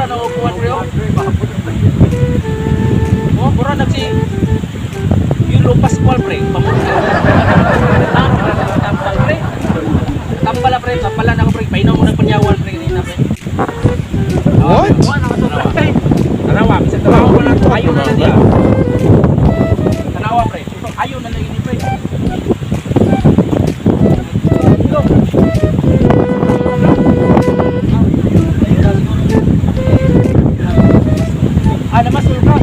mura na upuan pre. Oh, mura nagsi Yulo Pascual pre. Pamulya. Tambal pre. Tambala pre, tambala na ko pre. Painaw mo nagpanyawan pre kanina pre. What? Tanawa, bisa tanawa ko na. Ayaw na niya. Tanawa pre. Ayaw na lang ini pre. Ada mas ka.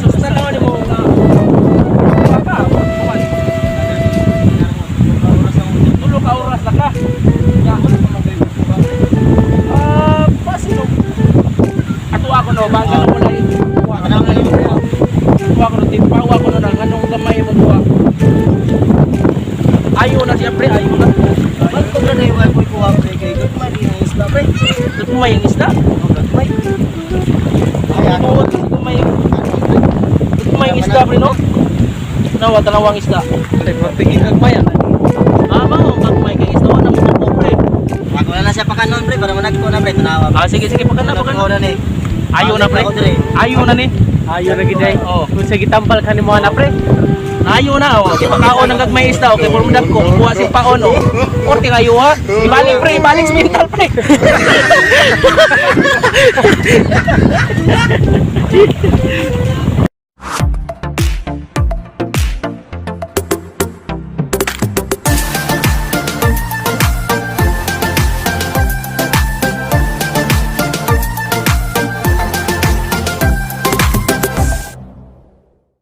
Sustan lang ni mo nga. Tulo ka oras na ka. Pasino. Ato ako no, bangga mo lang. Tuwa ko no, timpawa ko no, anong gamay mo tuwa. Ayaw na siya pre, ayaw na. Ba't ko na yung wifi ko ang kay Gutmay yung isla pre? Gagmay ang isda? Gutmay. Ayan. Gagmay ang isda pre no? Nawa, dalawang isda. Tingin gagmay ah. Mao, gagmay kang isda. Ano mo po pre? Ako na siya pakanon pre, para managko na pre, tanawa. Sige, pagkana. na ni. Ayaw na pre. Ayaw na ni. Ayaw na gid ay. Oh. Kung sige tambal ka ni mo na pre. Ayaw na, oh. Di pagkaon ng gagmay isda, okay, purmudag ko, kuha si paon, oh. Korte kayo, ha? Ibalik, pre, ibalik sa mental, pre.